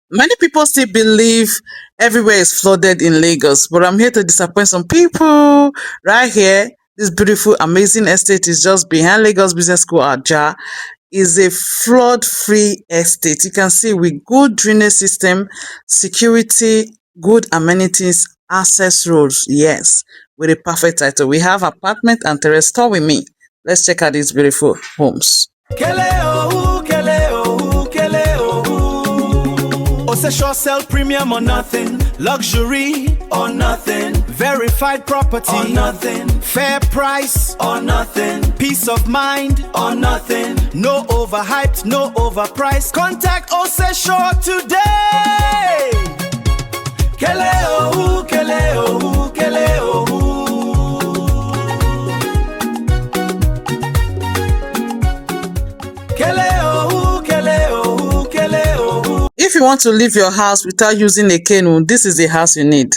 Many people still believe everywhere is flooded in Lagos, but I'm here to disappoint some people. Right here, this beautiful, amazing estate is just behind Lagos Business School, Aja. Is a flood-free estate. You can see with good drainage system, security, good amenities, access roads. Yes, with a perfect title. We have apartment and terrace. Store with me. Let's check out these beautiful homes. Osesure sell premium or nothing, luxury or nothing, verified property or nothing, fair price or nothing, peace of mind or nothing, no overhyped, no overpriced. Contact Osesure today. Kele ohu, kele ohu, kele ohu. Kele ohu, kele ohu, kele ohu. If you want to leave your house without using a canoe, this is the house you need.